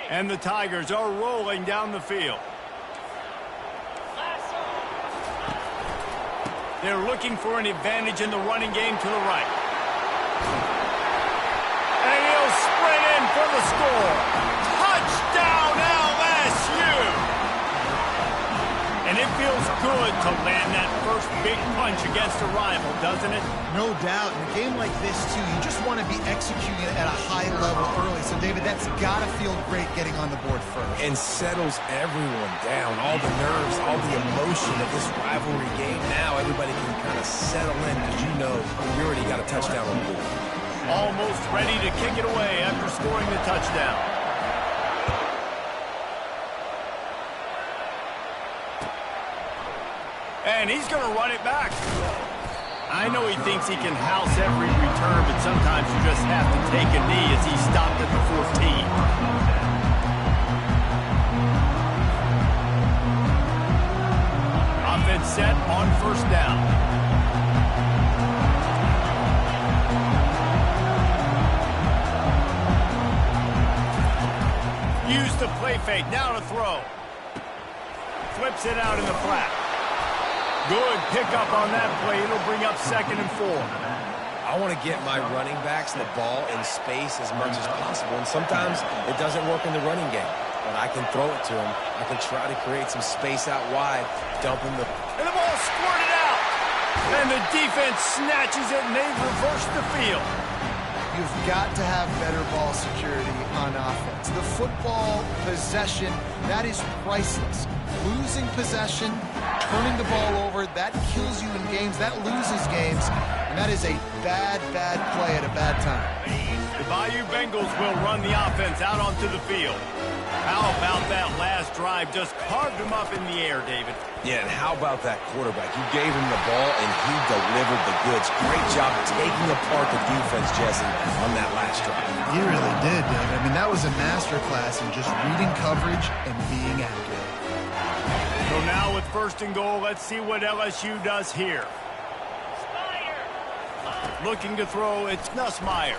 And the Tigers are rolling down the field. They're looking for an advantage in the running game to the right. And he'll sprint in for the score. Touchdown, LSU! And it feels good to land that first big punch against a rival, doesn't it? No doubt. In a game like this, too, you just want to be executing it at a high level early. So, David, that's got to feel great getting on the board first. And settles everyone down. All the nerves, all the emotion of this rivalry game. Now everybody can kind of settle in because you know you already got a touchdown on the board. Almost ready to kick it away after scoring the touchdown. And he's going to run it back. I know he thinks he can house every return, but sometimes you just have to take a knee as he stopped at the 14. Offense set on first down. Use the play fake. Now to throw. Flips it out in the flat. Good pickup on that play. It'll bring up 2nd and 4. I want to get my running backs the ball in space as much as possible. And sometimes it doesn't work in the running game. But I can throw it to them. I can try to create some space out wide, dumping the... And the ball squirted out. And the defense snatches it, and they reverse the field. You've got to have better ball security on offense. The football possession, that is priceless. Losing possession, turning the ball over, that kills you in games, that loses games, and that is a bad, bad play at a bad time. The Bayou Bengals will run the offense out onto the field. How about that last drive? Just carved him up in the air, David. Yeah, and how about that quarterback? You gave him the ball, and he delivered the goods. Great job taking apart the defense, Jesse, on that last drive. He really did, David. I mean, that was a masterclass in just reading coverage and being accurate. So now with 1st and goal, let's see what LSU does here. Looking to throw, it's Nussmeier.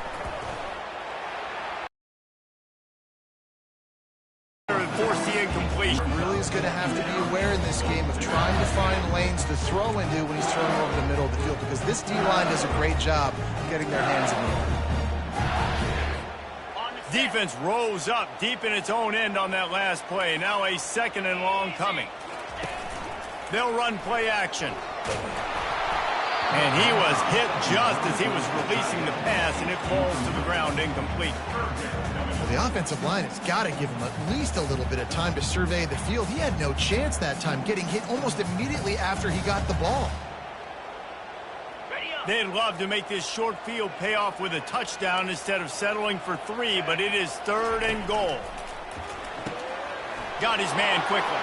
Force the incompletion. Really is going to have to be aware in this game of trying to find lanes to throw into when he's throwing over the middle of the field, because this D-line does a great job getting their hands in the air. Defense rose up deep in its own end on that last play. Now a 2nd and long coming. They'll run play action. And he was hit just as he was releasing the pass, and it falls to the ground incomplete. Well, the offensive line has got to give him at least a little bit of time to survey the field. He had no chance that time, getting hit almost immediately after he got the ball. They'd love to make this short field pay off with a touchdown instead of settling for 3, but it is 3rd and goal. Got his man quickly.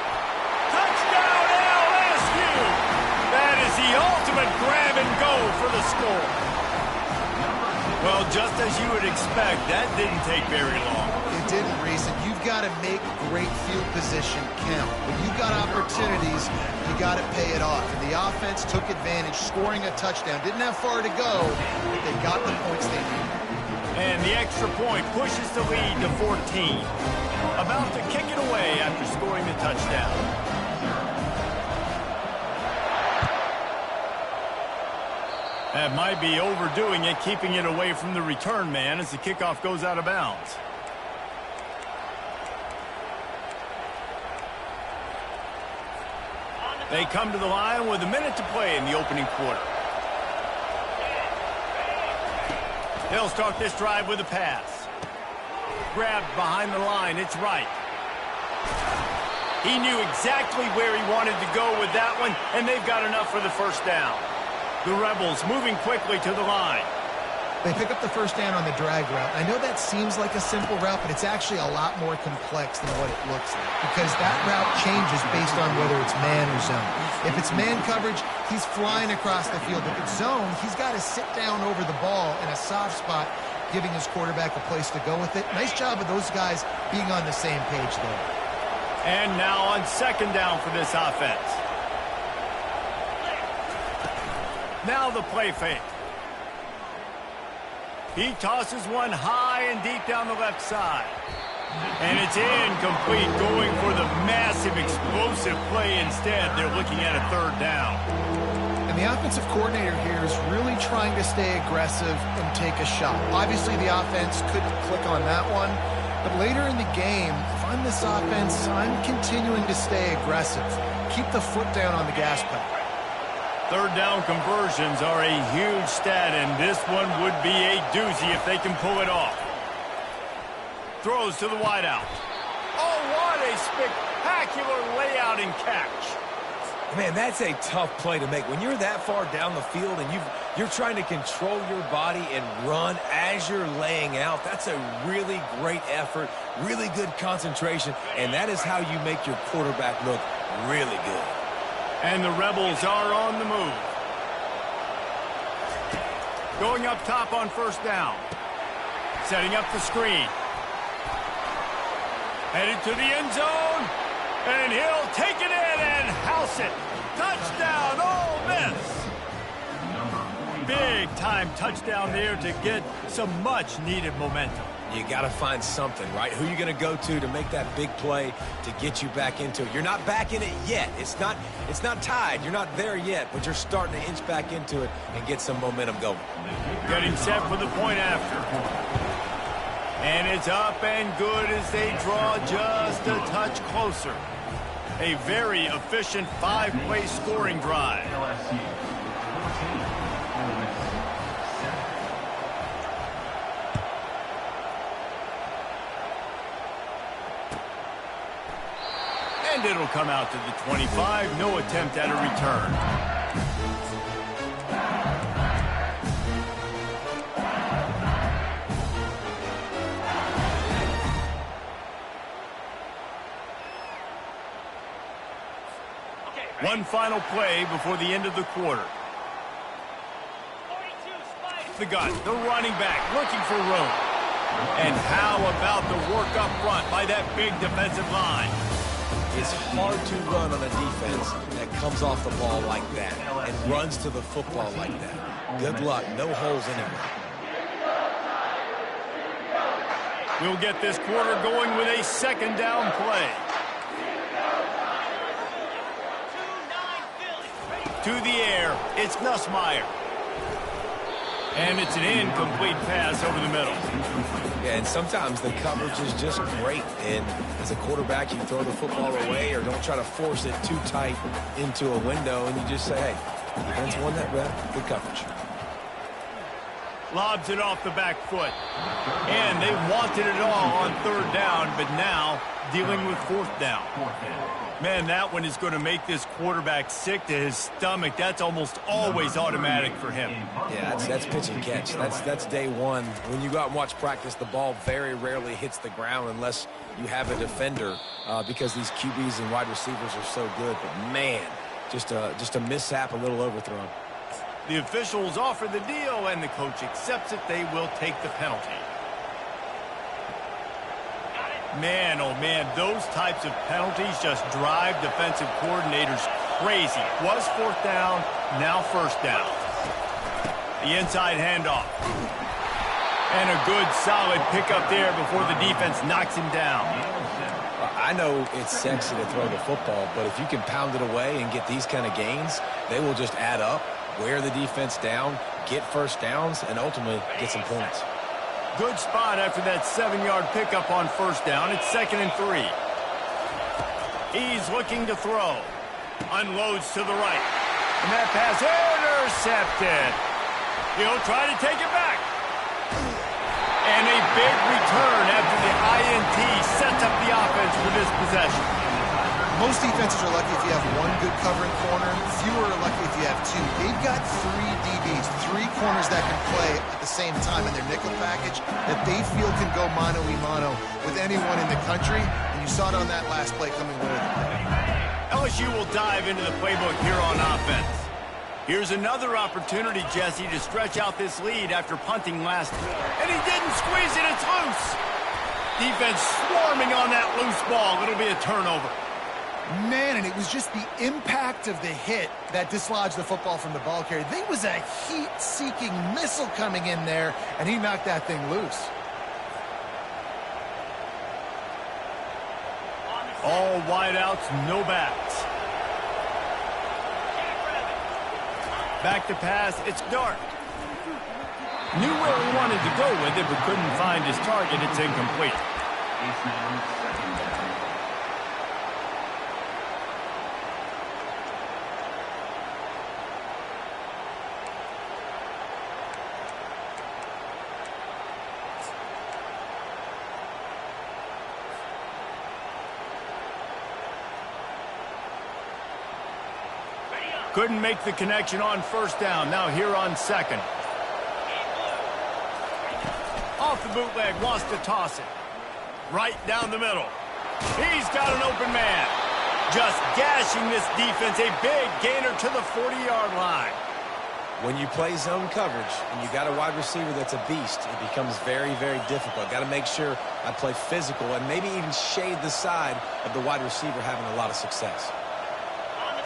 Touchdown, LSU! That is the ultimate grab and go for the score. Well, just as you would expect, that didn't take very long. It didn't, Reese. You've got to make great field position count. When you've got opportunities, you got to pay it off. And the offense took advantage, scoring a touchdown. Didn't have far to go, but they got the points they needed. And the extra point pushes the lead to 14. About to kick it away after scoring the touchdown. That might be overdoing it, keeping it away from the return man as the kickoff goes out of bounds. They come to the line with a minute to play in the opening quarter. They'll start this drive with a pass. Grabbed behind the line, it's right. He knew exactly where he wanted to go with that one, and they've got enough for the first down. The Rebels moving quickly to the line. They pick up the first down on the drag route. I know that seems like a simple route, but it's actually a lot more complex than what it looks like, because that route changes based on whether it's man or zone. If it's man coverage, he's flying across the field. If it's zone, he's got to sit down over the ball in a soft spot, giving his quarterback a place to go with it. Nice job of those guys being on the same page there. And now on 2nd down for this offense. Now the play fake. He tosses one high and deep down the left side. And it's incomplete, going for the massive explosive play instead. They're looking at a third down. And the offensive coordinator here is really trying to stay aggressive and take a shot. Obviously, the offense couldn't click on that one. But later in the game, if I'm this offense, I'm continuing to stay aggressive. Keep the foot down on the gas pedal. Third down conversions are a huge stat, and this one would be a doozy if they can pull it off. Throws to the wideout. Oh, what a spectacular layout and catch. Man, that's a tough play to make. When you're that far down the field and you're trying to control your body and run as you're laying out, that's a really great effort, really good concentration, and that is how you make your quarterback look really good. And the Rebels are on the move. Going up top on first down. Setting up the screen. Headed to the end zone. And he'll take it in and house it. Touchdown, Ole Miss. Big-time touchdown there to get some much-needed momentum. You got to find something, right? Who are you going to go to make that big play to get you back into it? You're not back in it yet. It's not tied. You're not there yet, but you're starting to inch back into it and get some momentum going. Getting set for the point after. And it's up and good as they draw just a touch closer. A very efficient 5-play scoring drive. And it'll come out to the 25. No attempt at a return. One final play before the end of the quarter. The gun, the running back, looking for room. And how about the work up front by that big defensive line? It's hard to run on a defense that comes off the ball like that and runs to the football like that. Good luck. No holes anywhere. We'll get this quarter going with a second down play. To the air, it's Nussmeier. And it's an incomplete pass over the middle. Yeah, and sometimes the coverage is just great. And as a quarterback, you throw the football away or don't try to force it too tight into a window, and you just say, hey, defense won that rep, good coverage. Lobs it off the back foot. And they wanted it all on third down, but now dealing with fourth down. Man, that one is going to make this quarterback sick to his stomach. That's almost always automatic for him. Yeah, that's pitch and catch. That's day one. When you go out and watch practice, the ball very rarely hits the ground unless you have a defender because these QBs and wide receivers are so good. But, man, just a mishap, a little overthrown. The officials offer the deal, and the coach accepts it. They will take the penalty. Man, oh man, those types of penalties just drive defensive coordinators crazy. Was fourth down, now first down. The inside handoff. And a good solid pickup there before the defense knocks him down. I know it's sexy to throw the football, but if you can pound it away and get these kind of gains, they will just add up, wear the defense down, get first downs, and ultimately get some points. Good spot after that 7-yard pickup on first down. It's 2nd and 3. He's looking to throw. Unloads to the right. And that pass intercepted. He'll try to take it back. And a big return after the INT sets up the offense for this possession. Most defenses are lucky if you have one good covering corner. Fewer are lucky if you have two. They've got 3 DBs, 3 corners that can play at the same time in their nickel package that they feel can go mano-a-mano with anyone in the country. And you saw it on that last play coming away with it. LSU will dive into the playbook here on offense. Here's another opportunity, Jesse, to stretch out this lead after punting last week. And he didn't squeeze it. It's loose. Defense swarming on that loose ball. It'll be a turnover. Man, and it was just the impact of the hit that dislodged the football from the ball carrier. There was a heat-seeking missile coming in there, and he knocked that thing loose. All wideouts, no backs. Back to pass, it's Dart. Knew where he wanted to go with it, but couldn't find his target. It's incomplete. Couldn't make the connection on first down. Now here on second. Off the bootleg, wants to toss it. Right down the middle. He's got an open man. Just gashing this defense. A big gainer to the 40-yard line. When you play zone coverage and you got a wide receiver that's a beast, it becomes very, very difficult. Got to make sure I play physical and maybe even shade the side of the wide receiver having a lot of success.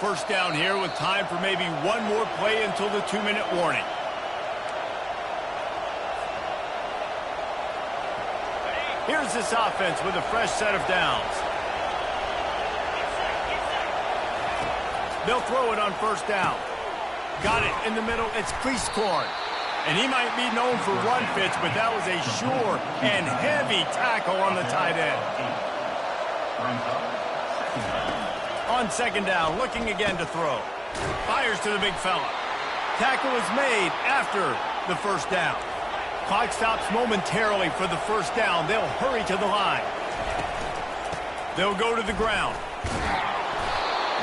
First down here with time for maybe one more play until the 2-minute warning. Here's this offense with a fresh set of downs. They'll throw it on first down. Got it in the middle. It's crease corn. And he might be known for run fits, but that was a sure and heavy tackle on the tight end. On second down, looking again to throw. Fires to the big fella. Tackle is made after the first down. Clock stops momentarily for the first down. They'll hurry to the line. They'll go to the ground.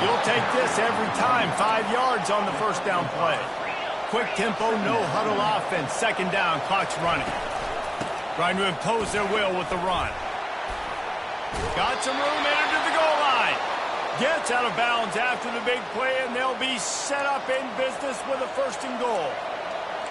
You'll take this every time. 5 yards on the first down play. Quick tempo, no huddle offense. Second down, clock's running. Trying to impose their will with the run. Got some room, entered to the goal line. Gets out of bounds after the big play, and they'll be set up in business with a first and goal.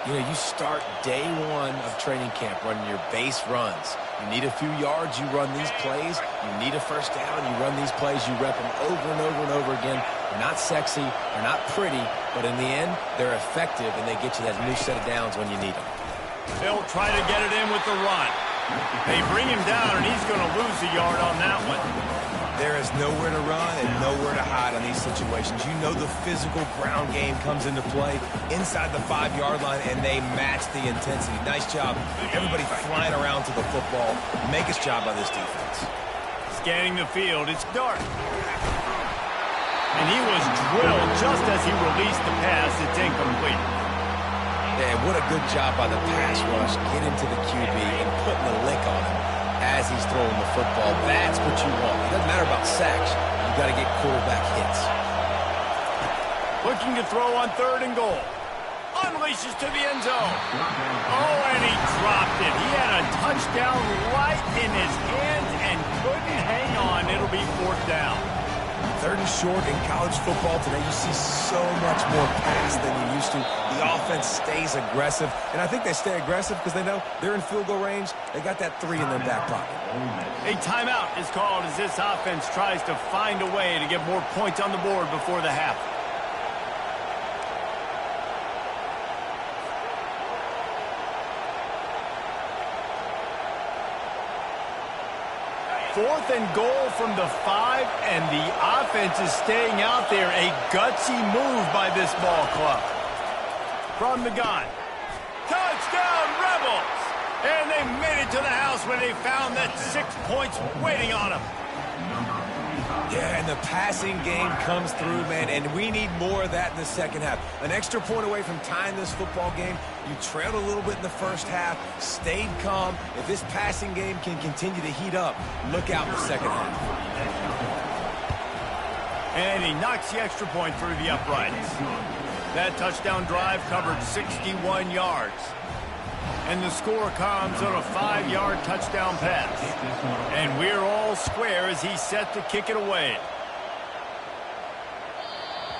You know, you start day one of training camp running your base runs. You need a few yards, you run these plays. You need a first down, you run these plays. You rep them over and over and over again. They're not sexy, they're not pretty, but in the end, they're effective, and they get you that new set of downs when you need them. They'll try to get it in with the run. They bring him down, and he's going to lose a yard on that one. There is nowhere to run and nowhere to hide on these situations. You know the physical ground game comes into play inside the 5-yard line, and they match the intensity. Nice job. Everybody flying around to the football. Make his job by this defense. Scanning the field, it's Dart. And he was drilled just as he released the pass. It's incomplete. Yeah, what a good job by the pass rush. Get into the QB and putting the lick on him as he's throwing the football. That's what you want. It doesn't matter about sacks. You've got to get quarterback hits. Looking to throw on third and goal. Unleashes to the end zone. Oh, and he dropped it. He had a touchdown right in his hands and couldn't hang on. It'll be fourth down. Third and short in college football today, you see so much more pass than you used to. The offense stays aggressive, and I think they stay aggressive because they know they're in field goal range. They got that 3 in their back pocket. A timeout is called as this offense tries to find a way to get more points on the board before the half. Fourth and goal from the 5, and the offense is staying out there. A gutsy move by this ball club. From the gun. Touchdown, Rebels! And they made it to the house when they found that 6 points waiting on them. Yeah, and the passing game comes through, man, and we need more of that in the second half. An extra point away from tying this football game. You trailed a little bit in the first half, stayed calm. If this passing game can continue to heat up, look out in the second half. And he knocks the extra point through the uprights. That touchdown drive covered 61 yards. And the score comes on a 5-yard touchdown pass. And we're all square as he's set to kick it away.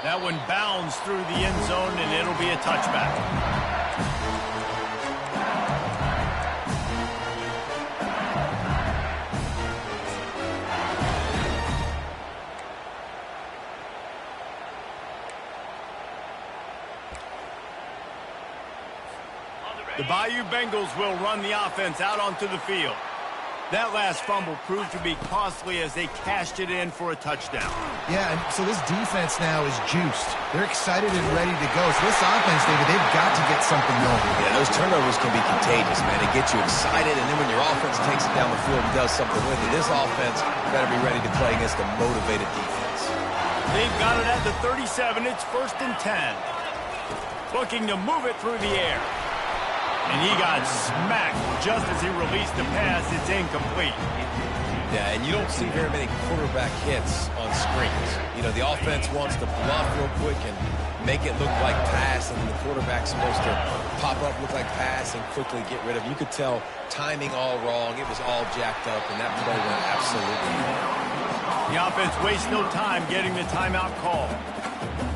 That one bounds through the end zone, and it'll be a touchback. The Bayou Bengals will run the offense out onto the field. That last fumble proved to be costly as they cashed it in for a touchdown. Yeah, and so this defense now is juiced. They're excited and ready to go. So this offense, David, they've got to get something going. Yeah, those turnovers can be contagious, man. It gets you excited, and then when your offense takes it down the field and does something with it, this offense better be ready to play against a motivated defense. They've got it at the 37. It's 1st and 10. Looking to move it through the air. And he got smacked just as he released the pass. It's incomplete. Yeah, and you don't see very many quarterback hits on screens. You know, the offense wants to bluff real quick and make it look like pass, and the quarterback's supposed to pop up, look like pass, and quickly get rid of it. You could tell timing all wrong. It was all jacked up, and that play went absolutely wrong. The offense wastes no time getting the timeout call.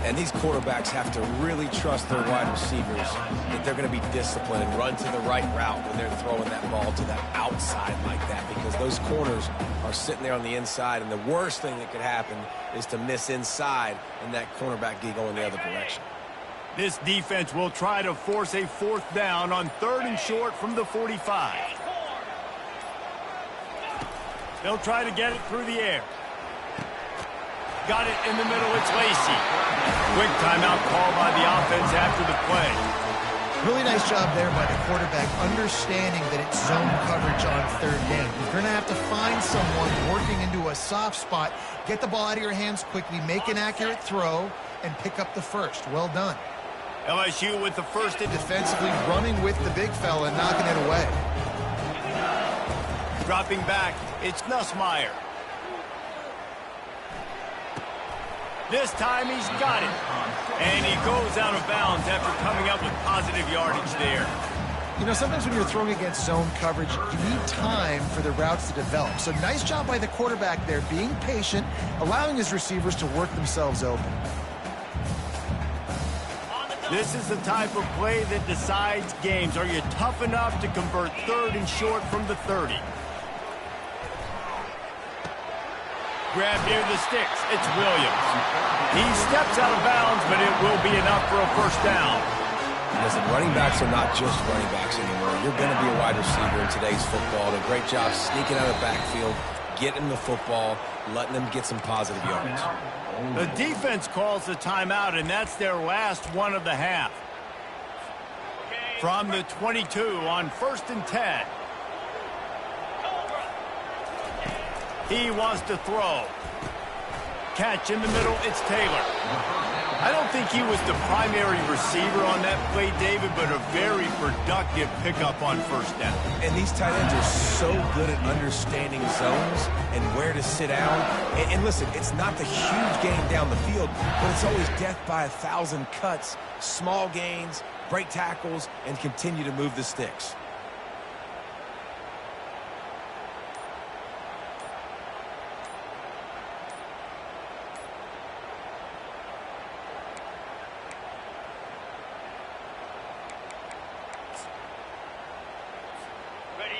And these quarterbacks have to really trust their wide receivers that they're going to be disciplined and run to the right route when they're throwing that ball to the outside like that, because those corners are sitting there on the inside, and the worst thing that could happen is to miss inside and that cornerback get going the other direction. This defense will try to force a 4th down on 3rd and short from the 45. They'll try to get it through the air. Got it in the middle. It's Lacy. Quick timeout call by the offense after the play. Really nice job there by the quarterback, understanding that it's zone coverage on 3rd down. You're going to have to find someone working into a soft spot, get the ball out of your hands quickly, make an accurate throw, and pick up the first. Well done. LSU with the first and Defensively running with the big fella and knocking it away. dropping back. It's Nussmeier. This time he's got it. And he goes out of bounds after coming up with positive yardage there. You know, sometimes when you're throwing against zone coverage, you need time for the routes to develop. So nice job by the quarterback there, being patient, allowing his receivers to work themselves open. This is the type of play that decides games. Are you tough enough to convert 3rd and short from the 30? Grab near the sticks. It's Williams. He steps out of bounds, but it will be enough for a first down. Listen, running backs are not just running backs anymore. You're going to be a wide receiver in today's football. And a great job sneaking out of the backfield, getting the football, letting them get some positive yards. The defense calls the timeout, and that's their last one of the half. From the 22 on 1st and 10. He wants to throw. Catch in the middle, it's Taylor. I don't think he was the primary receiver on that play, David, but a very productive pickup on first down. And these tight ends are so good at understanding zones and where to sit down. And listen, it's not the huge gain down the field, but it's always death by 1,000 cuts, small gains, break tackles, and continue to move the sticks.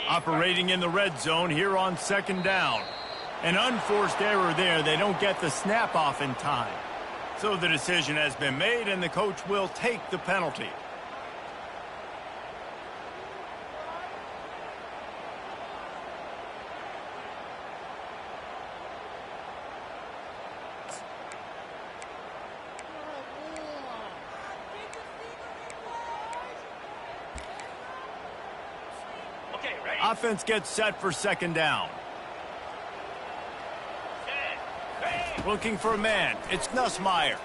Operating in the red zone here on 2nd down. An unforced error there. They don't get the snap off in time. So the decision has been made, and the coach will take the penalty. Offense gets set for 2nd down. Looking for a man. It's Nussmeier.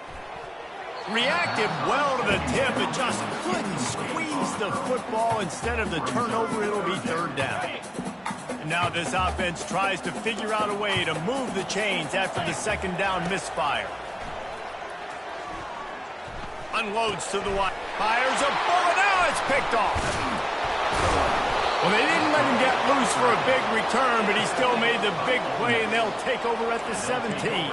Reacted well to the tip, but just couldn't squeeze the football. Instead of the turnover, it'll be 3rd down. And now this offense tries to figure out a way to move the chains after the 2nd down misfire. Unloads to the wide. Fires a bullet. Now it's picked off. Well, they didn't let him get loose for a big return, but he still made the big play, and they'll take over at the 17.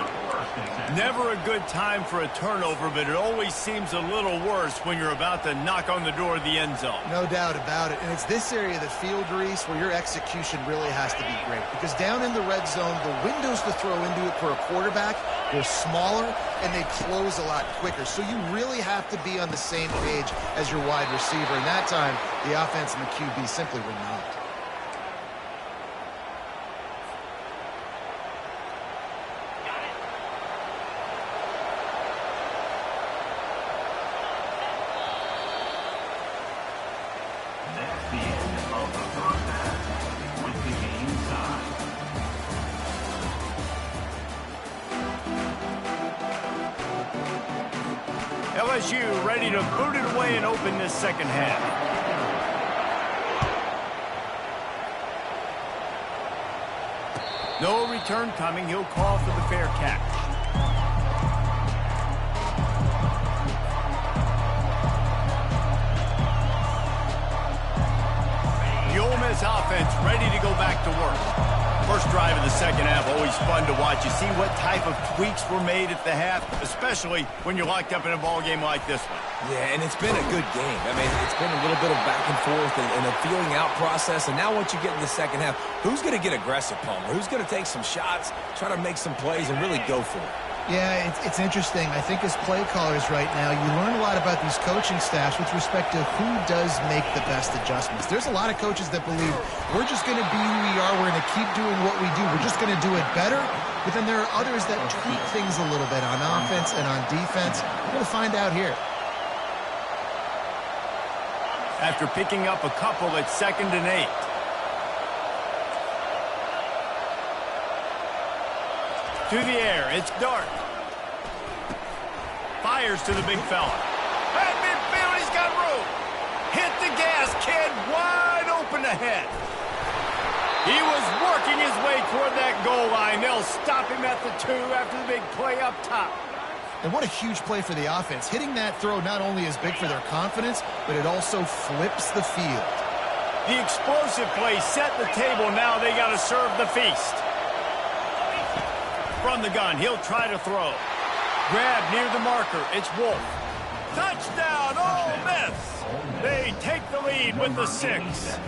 Never a good time for a turnover, but it always seems a little worse when you're about to knock on the door of the end zone. No doubt about it. And it's this area of the field, Reese, where your execution really has to be great. Because down in the red zone, the windows to throw into it for a quarterback, they're smaller, and they close a lot quicker. So you really have to be on the same page as your wide receiver. And that time, the offense and the QB simply were not. LSU ready to boot it away and open this second half. No return coming. He'll call for the fair catch. The Ole Miss offense ready to go back to work. First drive of the second half, always fun to watch. You see what type of tweaks were made at the half, especially when you're locked up in a ball game like this one. Yeah, and it's been a good game. I mean, it's been a little bit of back and forth and a feeling out process. And now once you get in the second half, who's going to get aggressive, Palmer? Who's going to take some shots, try to make some plays, and really go for it? Yeah, it's interesting. I think as play callers right now, you learn a lot about these coaching staffs with respect to who does make the best adjustments. There's a lot of coaches that believe we're just going to be who we are. We're going to keep doing what we do. We're just going to do it better. But then there are others that tweak things a little bit on offense and on defense. We're going to find out here. After picking up a couple at 2nd and 8. To the air, it's Dart. Fires to the big fella. At midfield, he's got room. Hit the gas, kid, wide open ahead. He was working his way toward that goal line. They'll stop him at the 2 after the big play up top. And what a huge play for the offense. Hitting that throw not only is big for their confidence, but it also flips the field. The explosive play set the table. Now they got to serve the feast. From the gun, he'll try to throw. Grab near the marker. It's Wolf. Touchdown, Ole Miss! They take the lead with the 6.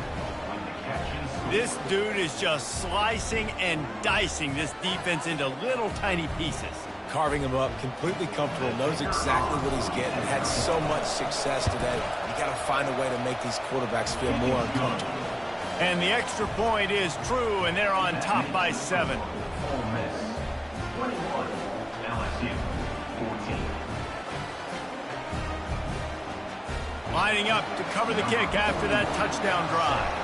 This dude is just slicing and dicing this defense into little tiny pieces. Carving him up, completely comfortable, knows exactly what he's getting, had so much success today. You got to find a way to make these quarterbacks feel more uncomfortable. And the extra point is true, and they're on top by 7. Ole Miss 21, LSU 14. Lining up to cover the kick after that touchdown drive.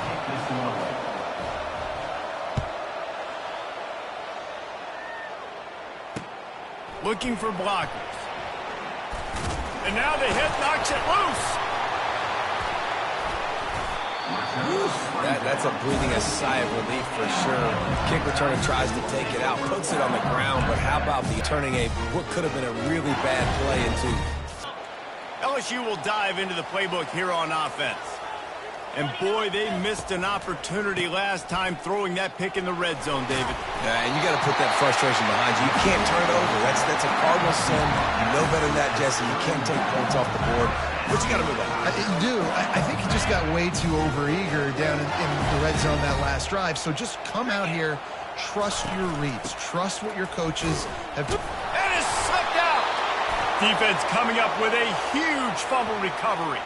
Looking for blockers. And now the hit knocks it loose. That's a breathing a sigh of relief for sure. Kick returner tries to take it out, puts it on the ground, but how about the turning what could have been a really bad play into? LSU will dive into the playbook here on offense. And boy, they missed an opportunity last time throwing that pick in the red zone, David. Yeah, and you got to put that frustration behind you. You can't turn it over. That's a cardinal sin. You know better than that, Jesse. You can't take points off the board. But you got to move on. You do. I think he just got way too overeager down in the red zone that last drive. So just come out here, trust your reads, trust what your coaches have. And it's slipped out. Defense coming up with a huge fumble recovery.